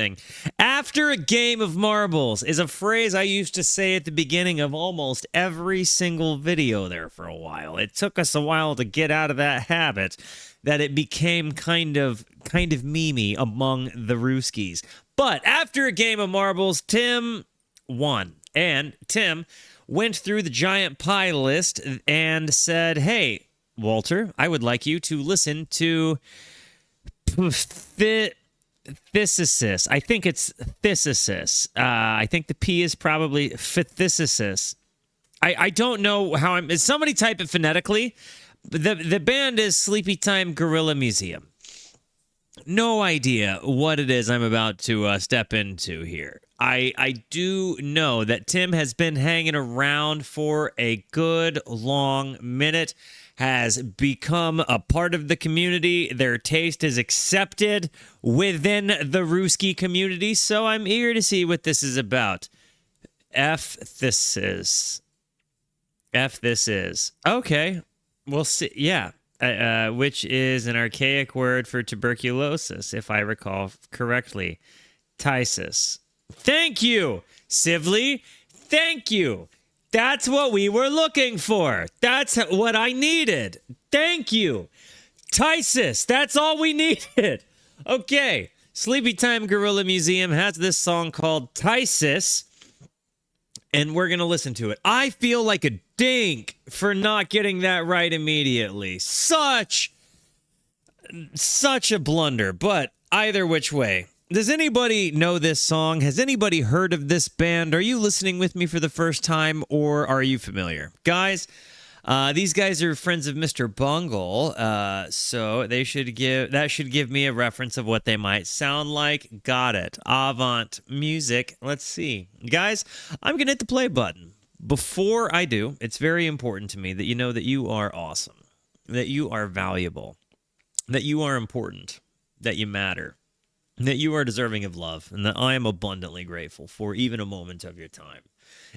listening. After a game of marbles is a phrase I used to say at the beginning of almost every single video there for a while. It took us a while to get out of that habit that it became kind of memey among the Rooskies. But after a game of marbles, Tim won. And Tim went through the giant pie list and said, hey, Walter, I would like you to listen to Phthisis. I think it's Phthisis. I think the P is probably Phthisis. I don't know how I'm... Somebody type it phonetically. The band is Sleepytime Gorilla Museum. No idea what it is I'm about to step into here. I do know that Tim has been hanging around for a good long minute, has become a part of the community. Their taste is accepted within the Rooski community, so I'm eager to see what this is about. Phthisis. Okay, we'll see. Yeah. Which is an archaic word for tuberculosis, if I recall correctly. Phthisis. Thank you, Sively. Thank you. That's what we were looking for. That's what I needed. Thank you. Phthisis. That's all we needed. Okay. Sleepytime Gorilla Museum has this song called Phthisis, and we're going to listen to it. I feel like a dink for not getting that right immediately. Such a blunder, but either which way. Does anybody know this song? Has anybody heard of this band? Are you listening with me for the first time, or are you familiar? Guys, these guys are friends of Mr. Bungle, so that should give me a reference of what they might sound like. Got it. Avant music. Let's see. Guys, I'm going to hit the play button. Before I do, it's very important to me that you know that you are awesome, that you are valuable, that you are important, that you matter, that you are deserving of love, and that I am abundantly grateful for even a moment of your time.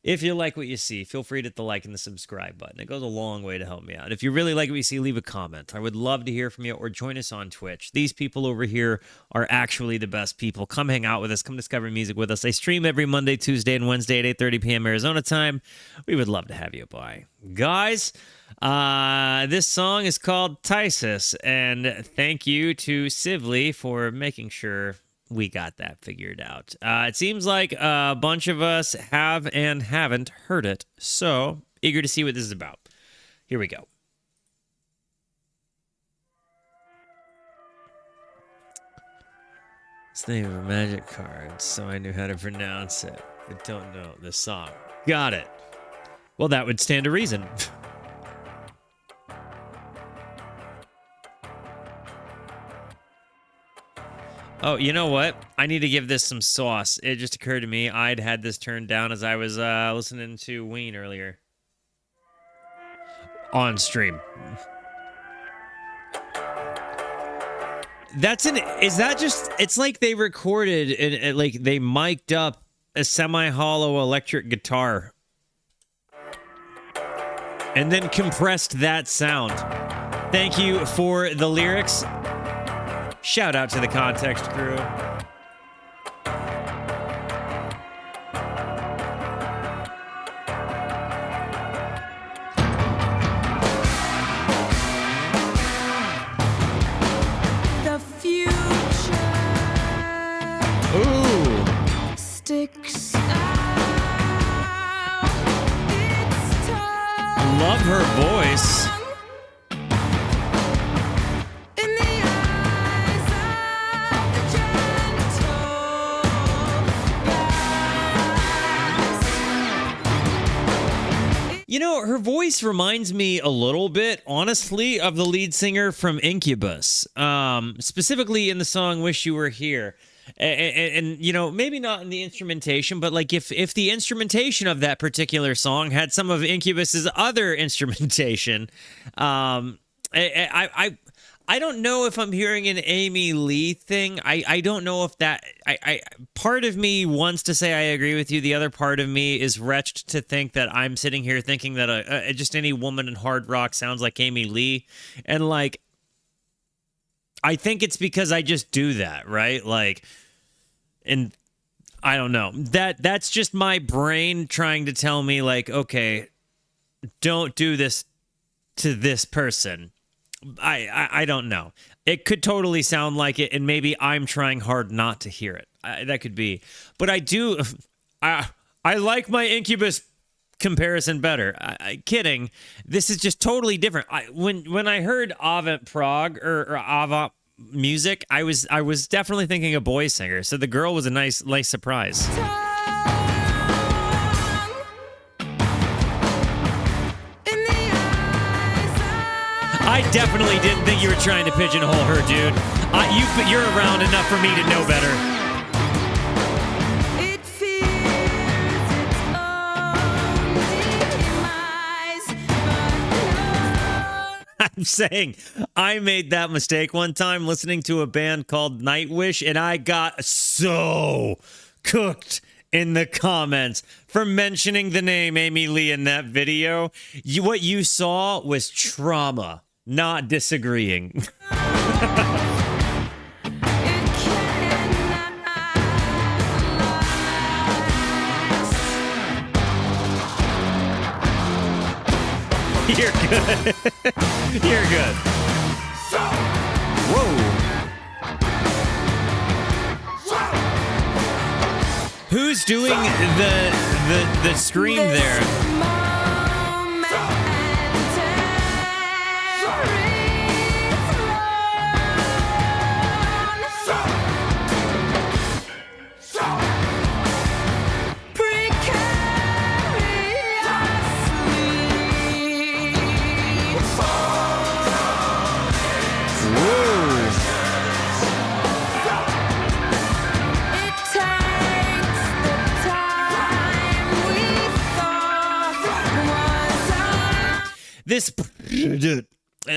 If you like what you see, feel free to hit the like and the subscribe button. It goes a long way to help me out. If you really like what you see, leave a comment. I would love to hear from you, or join us on Twitch. These people over here are actually the best people. Come hang out with us. Come discover music with us. I stream every Monday, Tuesday, and Wednesday at 8:30 p.m. Arizona time. We would love to have you by. Guys, this song is called Phthisis, and thank you to Sively for making sure we got that figured out. It seems like a bunch of us have and haven't heard it, so eager to see what this is about. Here we go. It's the name of a magic card, so I knew how to pronounce it. I don't know the song. Got it. Well, that would stand to reason. Oh, you know what? I need to give this some sauce. It just occurred to me I'd had this turned down as I was listening to Ween earlier. On stream. It's like they recorded and like they mic'd up a semi-hollow electric guitar and then compressed that sound. Thank you for the lyrics. Shout out to the Context crew. The future sticks out. It's time. Love her voice. You know, her voice reminds me a little bit, honestly, of the lead singer from Incubus, specifically in the song Wish You Were Here. And you know, maybe not in the instrumentation, but like if the instrumentation of that particular song had some of Incubus's other instrumentation, I don't know if I'm hearing an Amy Lee thing. I don't know if that... part of me wants to say I agree with you. The other part of me is wretched to think that I'm sitting here thinking that just any woman in hard rock sounds like Amy Lee. And, like, I think it's because I just do that, right? Like, And I don't know. That's just my brain trying to tell me, like, okay, don't do this to this person. I don't know. It could totally sound like it, and maybe I'm trying hard not to hear it. That could be. But I do. I like my Incubus comparison better. Kidding. This is just totally different. When I heard Avant Prog or Avant music, I was definitely thinking a boy singer. So the girl was a nice surprise. I definitely didn't think you were trying to pigeonhole her, dude. You're around enough for me to know better. It fears its own demise, but I'm saying I made that mistake one time listening to a band called Nightwish, and I got so cooked in the comments for mentioning the name Amy Lee in that video. What you saw was trauma, not disagreeing. it cannot last. You're good. You're good. Whoa. Who's doing the scream there? This, dude,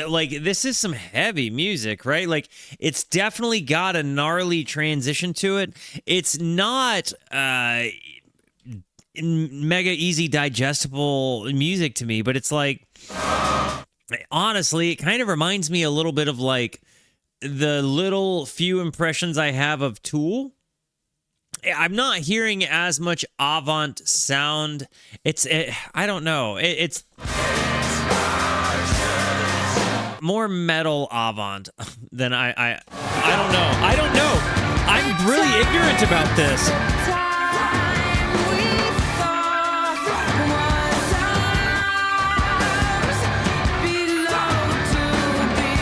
like, this is some heavy music, right? Like, it's definitely got a gnarly transition to it. It's not mega easy digestible music to me, but it's like, honestly, it kind of reminds me a little bit of like the little few impressions I have of Tool. I'm not hearing as much Avant sound. I don't know. It's more metal Avant than I don't know. I don't know. I'm really ignorant about this.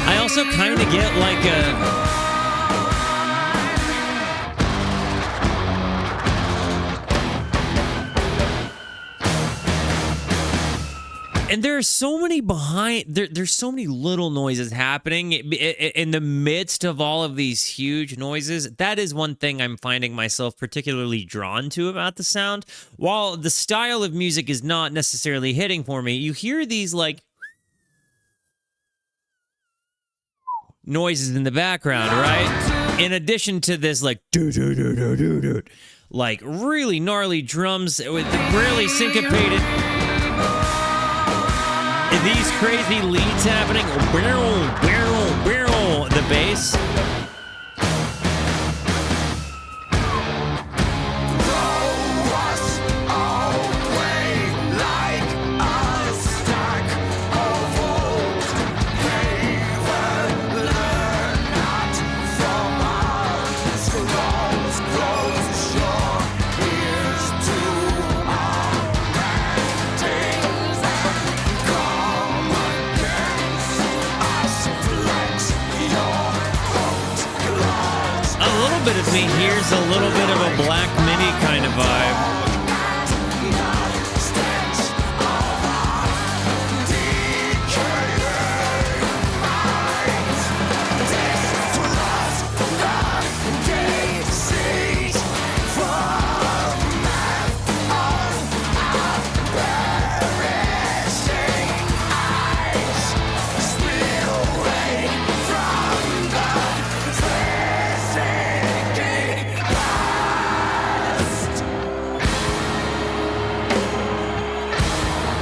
I also kind of get like a... And there are so many there's so many little noises happening in the midst of all of these huge noises. That is one thing I'm finding myself particularly drawn to about the sound. While the style of music is not necessarily hitting for me, you hear these like noises in the background, right? In addition to this like do like really gnarly drums with really syncopated, these crazy leads happening. The bass. Bit of me here's a little bit of a Black Mini kind of vibe.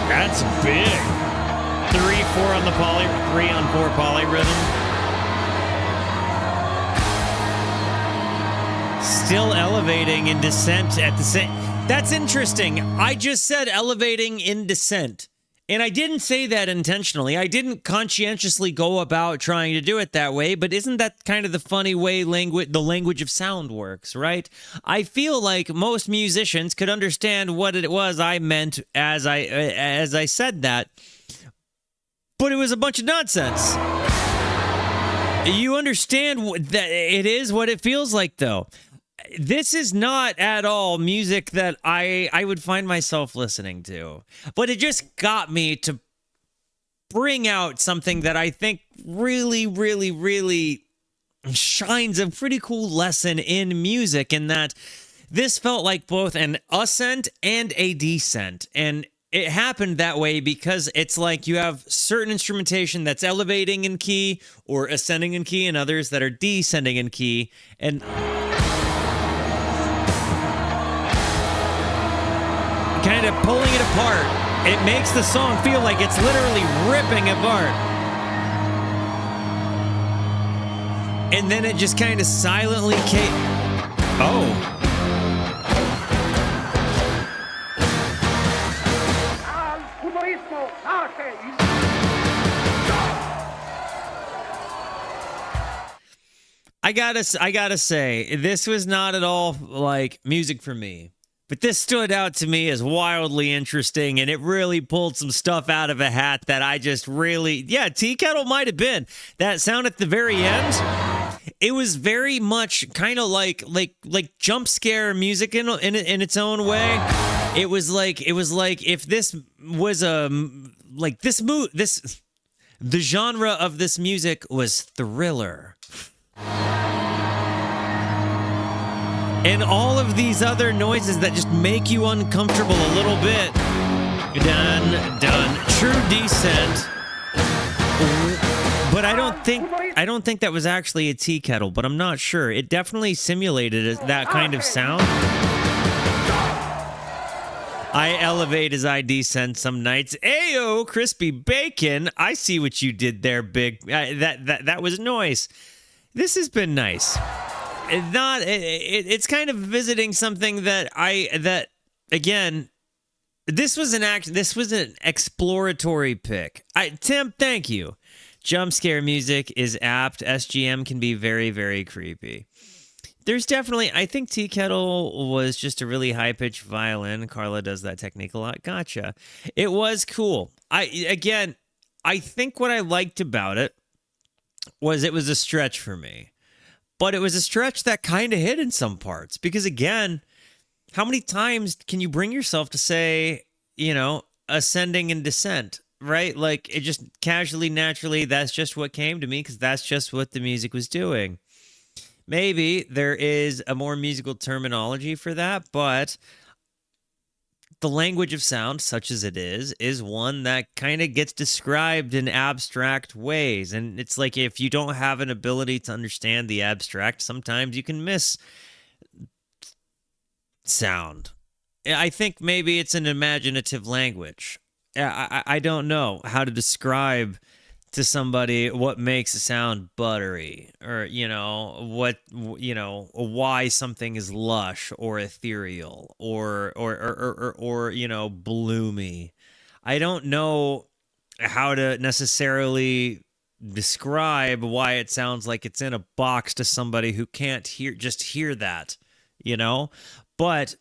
That's big. 3/4 on the poly, 3/4 poly rhythm. still elevating in descent at the same. That's interesting. I just said elevating in descent. And I didn't say that intentionally. I didn't conscientiously go about trying to do it that way, but isn't that kind of the funny way the language of sound works, right? I feel like most musicians could understand what it was I meant as I said that. But it was a bunch of nonsense. You understand that it is what it feels like, though. This is not at all music that I would find myself listening to. But it just got me to bring out something that I think really, really, really shines a pretty cool lesson in music, in that this felt like both an ascent and a descent. And it happened that way because it's like you have certain instrumentation that's elevating in key or ascending in key, and others that are descending in key. And kind of pulling it apart. It makes the song feel like it's literally ripping apart. And then it just kind of silently Oh. I gotta say, this was not at all like music for me. But this stood out to me as wildly interesting, and it really pulled some stuff out of a hat that I just really, Tea Kettle might have been. That sound at the very end, it was very much kind of like jump scare music in its own way. It was like if this was the genre of this music was thriller. And all of these other noises that just make you uncomfortable a little bit. Done. True descent. But I don't think that was actually a tea kettle, but I'm not sure. It definitely simulated that kind of sound. I elevate as I descend some nights. Ayo, crispy bacon. I see what you did there, big. That was noise. This has been nice. It's kind of visiting something that again, this was an exploratory pick. Tim, thank you. Jump scare music is apt. SGM can be very, very creepy. There's definitely, I think Tea Kettle was just a really high-pitched violin. Carla does that technique a lot. Gotcha. It was cool. I think what I liked about it was a stretch for me. But it was a stretch that kind of hit in some parts. Because again, how many times can you bring yourself to say, ascending and descent, right? Like, it just casually, naturally, that's just what came to me because that's just what the music was doing. Maybe there is a more musical terminology for that, but the language of sound, such as it is one that kind of gets described in abstract ways. And it's like if you don't have an ability to understand the abstract, sometimes you can miss sound. I think maybe it's an imaginative language. I don't know how to describe to somebody what makes a sound buttery, or why something is lush or ethereal or bloomy. I don't know how to necessarily describe why it sounds like it's in a box to somebody who can't hear that, but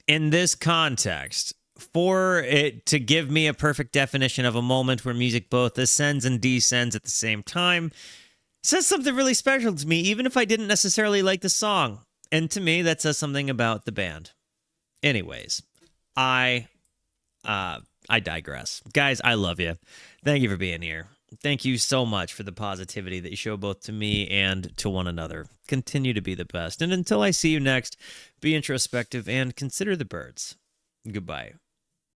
in this context, for it to give me a perfect definition of a moment where music both ascends and descends at the same time says something really special to me, even if I didn't necessarily like the song. And to me, that says something about the band. Anyways, I digress. Guys, I love you. Thank you for being here. Thank you so much for the positivity that you show both to me and to one another. Continue to be the best. And until I see you next, be introspective and consider the birds. Goodbye.